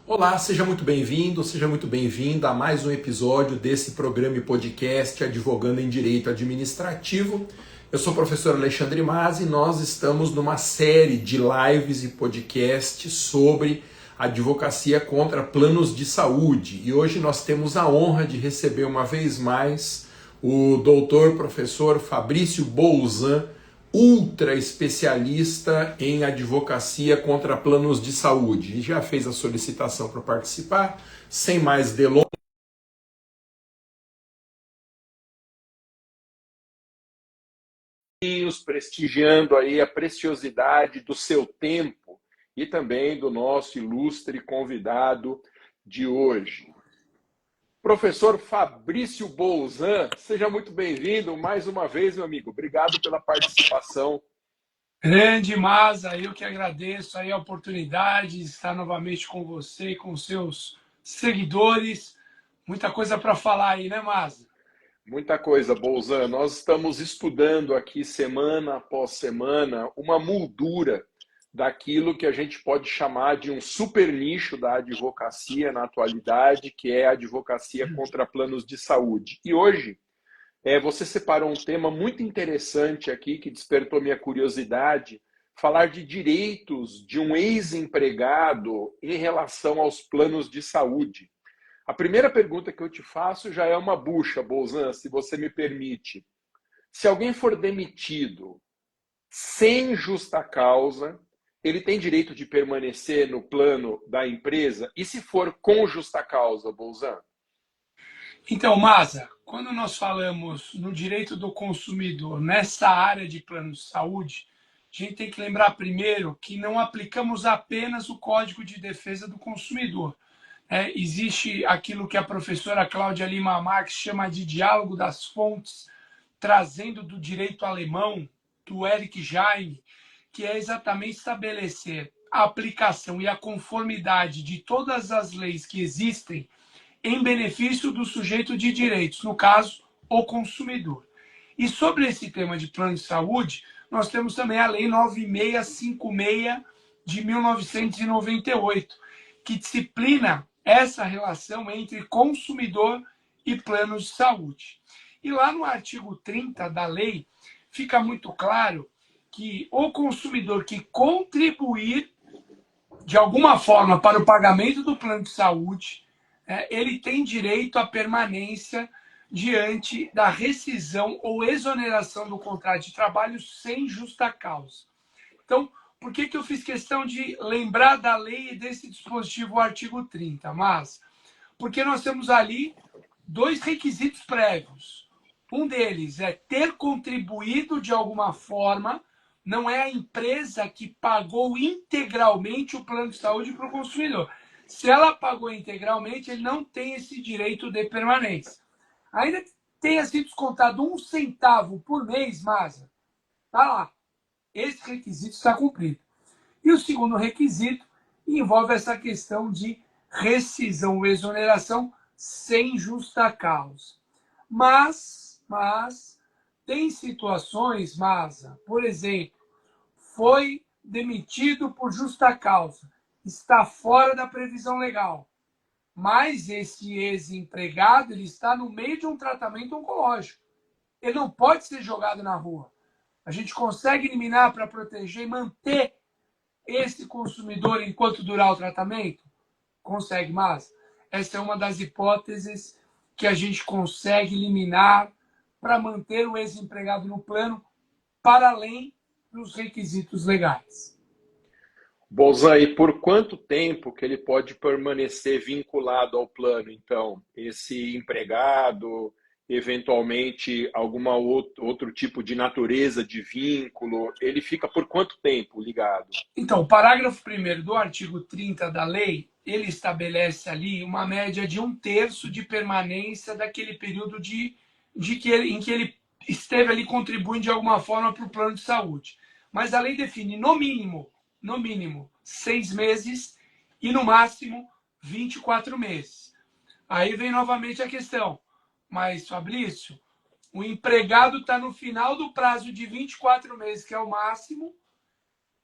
Olá, seja muito bem-vindo, seja muito bem-vinda a mais um episódio desse programa e podcast Advogando em Direito Administrativo. Eu sou o professor Alexandre Mas e nós estamos numa série de lives e podcasts sobre advocacia contra planos de saúde. E hoje nós temos a honra de receber uma vez mais o doutor professor Fabrício Bolzan, ultra especialista em advocacia contra planos de saúde. E já fez a solicitação para participar. Sem mais delongas, prestigiando aí a preciosidade do seu tempo e também do nosso ilustre convidado de hoje. Professor Fabrício Bolzan, seja muito bem-vindo mais uma vez, meu amigo. Obrigado pela participação. Grande Masa, eu que agradeço aí a oportunidade de estar novamente com você e com seus seguidores. Muita coisa para falar aí, né, Masa? Muita coisa, Bolzan. Nós estamos estudando aqui semana após semana uma moldura daquilo que a gente pode chamar de um super nicho da advocacia na atualidade, que é a advocacia contra planos de saúde. E hoje você separou um tema muito interessante aqui que despertou minha curiosidade, falar de direitos de um ex-empregado em relação aos planos de saúde. A primeira pergunta que eu te faço já é uma bucha, Bolzan, se você me permite. Se alguém for demitido sem justa causa, ele tem direito de permanecer no plano da empresa? E se for com justa causa, Bolzan? Então, Masa, quando nós falamos no direito do consumidor nessa área de plano de saúde, a gente tem que lembrar primeiro que não aplicamos apenas o Código de Defesa do Consumidor. Existe aquilo que a professora Cláudia Lima Marx chama de diálogo das fontes, trazendo do direito alemão, do Eric Jaime, que é exatamente estabelecer a aplicação e a conformidade de todas as leis que existem em benefício do sujeito de direitos, no caso, o consumidor. E sobre esse tema de plano de saúde, nós temos também a Lei 9656 de 1998, que disciplina essa relação entre consumidor e planos de saúde. E lá no artigo 30 da lei, fica muito claro que o consumidor que contribuir de alguma forma para o pagamento do plano de saúde, ele tem direito à permanência diante da rescisão ou exoneração do contrato de trabalho sem justa causa. Então, por que eu fiz questão de lembrar da lei e desse dispositivo, o artigo 30? Mas, porque nós temos ali dois requisitos prévios. Um deles é ter contribuído de alguma forma, não é a empresa que pagou integralmente o plano de saúde para o consumidor. Se ela pagou integralmente, ele não tem esse direito de permanência. Ainda que tenha sido descontado 1 centavo por mês, Masa, tá lá. Esse requisito está cumprido. E o segundo requisito envolve essa questão de rescisão ou exoneração sem justa causa. Mas tem situações, Masa, por exemplo, foi demitido por justa causa, está fora da previsão legal, mas esse ex-empregado ele está no meio de um tratamento oncológico. Ele não pode ser jogado na rua. A gente consegue eliminar para proteger e manter esse consumidor enquanto durar o tratamento? Consegue, mas essa é uma das hipóteses que a gente consegue eliminar para manter o ex-empregado no plano para além dos requisitos legais. Bolzan, e por quanto tempo que ele pode permanecer vinculado ao plano, então? Esse empregado, eventualmente alguma outro tipo de natureza de vínculo, ele fica por quanto tempo ligado? Então, o parágrafo 1º do artigo 30 da lei, ele estabelece ali uma média de 1/3 de permanência daquele período em que ele esteve ali contribuindo de alguma forma para o plano de saúde. Mas a lei define no mínimo 6 meses e no máximo 24 meses. Aí vem novamente a questão, mas Fabrício, o empregado está no final do prazo de 24 meses, que é o máximo,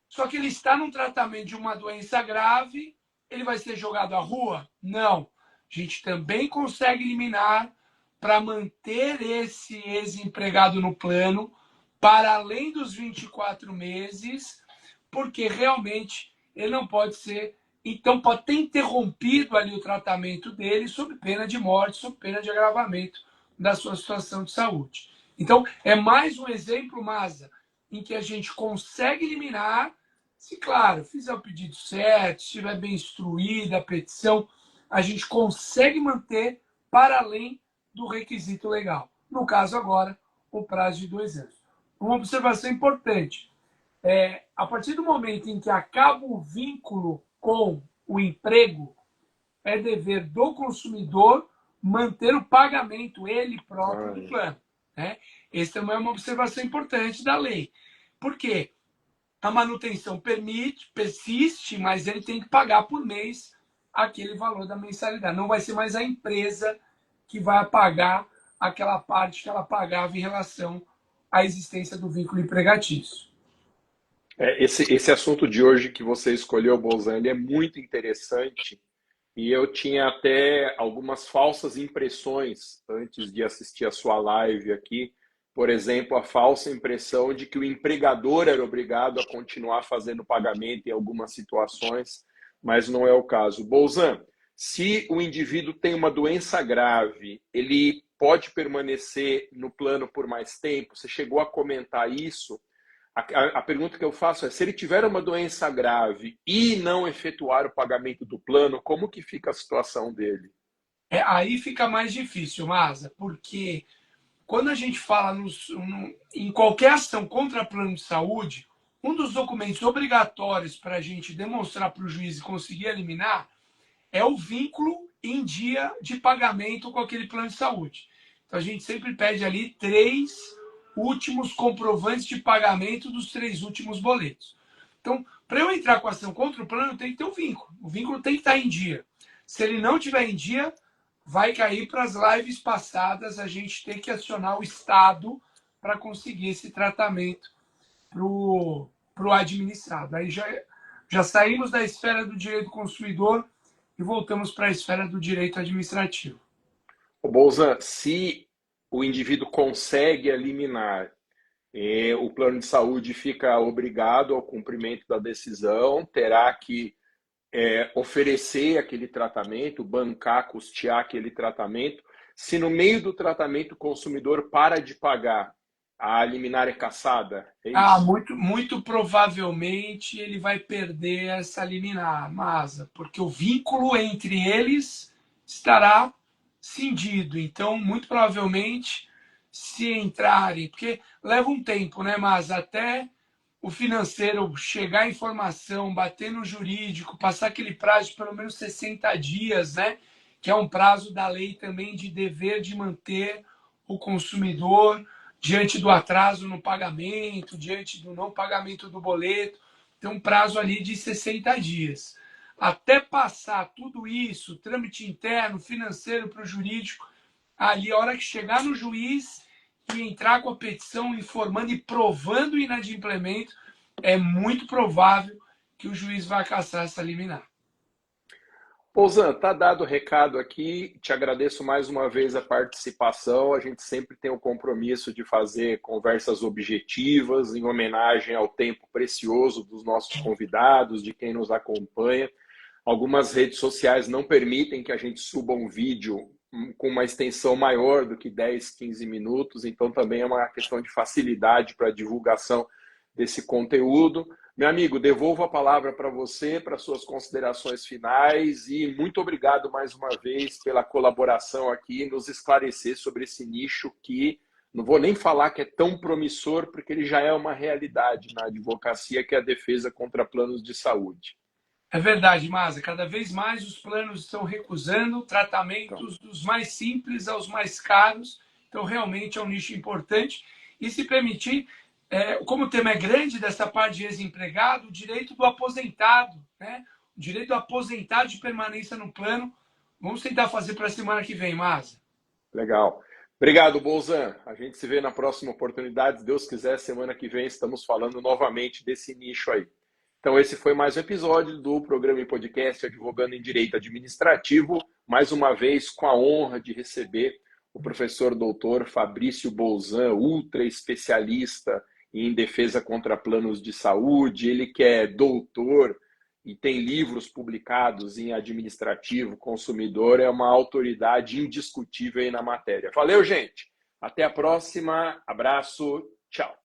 só que ele está num tratamento de uma doença grave, ele vai ser jogado à rua? Não. A gente também consegue eliminar para manter esse ex-empregado no plano para além dos 24 meses, porque realmente ele não pode ser. Então, pode ter interrompido ali o tratamento dele sob pena de morte, sob pena de agravamento da sua situação de saúde. Então, é mais um exemplo, Masa, em que a gente consegue eliminar, se, claro, fizer o pedido certo, estiver bem instruída a petição, a gente consegue manter para além do requisito legal. No caso, agora, o prazo de 2 anos. Uma observação importante. A partir do momento em que acaba o vínculo com o emprego, é dever do consumidor manter o pagamento, ele próprio, do plano. Né? Essa também é uma observação importante da lei. Por quê? A manutenção persiste, mas ele tem que pagar por mês aquele valor da mensalidade. Não vai ser mais a empresa que vai pagar aquela parte que ela pagava em relação à existência do vínculo empregatício. Esse assunto de hoje que você escolheu, Bolzan, ele é muito interessante e eu tinha até algumas falsas impressões antes de assistir a sua live aqui. Por exemplo, a falsa impressão de que o empregador era obrigado a continuar fazendo pagamento em algumas situações, mas não é o caso. Bolzan, se o indivíduo tem uma doença grave, ele pode permanecer no plano por mais tempo? Você chegou a comentar isso? A pergunta que eu faço é, se ele tiver uma doença grave e não efetuar o pagamento do plano, como que fica a situação dele? Aí fica mais difícil, Masa, porque quando a gente fala em qualquer ação contra plano de saúde, um dos documentos obrigatórios para a gente demonstrar para o juiz e conseguir eliminar é o vínculo em dia de pagamento com aquele plano de saúde. Então a gente sempre pede ali 3 últimos comprovantes de pagamento dos 3 últimos boletos. Então, para eu entrar com a ação contra o plano, tem que ter um vínculo. O vínculo tem que estar em dia. Se ele não tiver em dia, vai cair para as lives passadas, a gente tem que acionar o Estado para conseguir esse tratamento para o administrado. Aí já saímos da esfera do direito do consumidor e voltamos para a esfera do direito administrativo. Bolzan, se o indivíduo consegue eliminar, o plano de saúde fica obrigado ao cumprimento da decisão, terá que oferecer aquele tratamento, bancar, custear aquele tratamento. Se no meio do tratamento o consumidor para de pagar, a liminar é cassada? É isso? Muito provavelmente ele vai perder essa liminar, Masa, porque o vínculo entre eles estará cindido. Então, muito provavelmente, se entrarem, porque leva um tempo, né, Masa, até o financeiro chegar a informação, bater no jurídico, passar aquele prazo de pelo menos 60 dias, né, que é um prazo da lei também de dever de manter o consumidor diante do atraso no pagamento, diante do não pagamento do boleto, tem um prazo ali de 60 dias. Até passar tudo isso, trâmite interno, financeiro para o jurídico, ali a hora que chegar no juiz e entrar com a petição informando e provando o inadimplemento, é muito provável que o juiz vai cassar essa liminar. Bolzan, tá dado o recado aqui. Te agradeço mais uma vez a participação. A gente sempre tem o compromisso de fazer conversas objetivas, em homenagem ao tempo precioso dos nossos convidados, de quem nos acompanha. Algumas redes sociais não permitem que a gente suba um vídeo com uma extensão maior do que 10, 15 minutos, então também é uma questão de facilidade para a divulgação desse conteúdo. Meu amigo, devolvo a palavra para você, para suas considerações finais e muito obrigado mais uma vez pela colaboração aqui, nos esclarecer sobre esse nicho que não vou nem falar que é tão promissor, porque ele já é uma realidade na advocacia, que é a defesa contra planos de saúde. É verdade, Masa. Cada vez mais os planos estão recusando Então, tratamentos dos mais simples aos mais caros. Então, realmente é um nicho importante. E se permitir, como o tema é grande dessa parte de ex-empregado, o direito do aposentado, né? O direito do aposentado de permanência no plano. Vamos tentar fazer para a semana que vem, Masa. legal. Obrigado, Bolzan. A gente se vê na próxima oportunidade. Se Deus quiser, semana que vem estamos falando novamente desse nicho aí. Então, esse foi mais um episódio do programa e podcast Advogando em Direito Administrativo, mais uma vez com a honra de receber o professor doutor Fabrício Bolzan, ultra especialista em defesa contra planos de saúde. Ele que é doutor e tem livros publicados em administrativo, consumidor, é uma autoridade indiscutível aí na matéria. Valeu, gente! Até a próxima, abraço, tchau!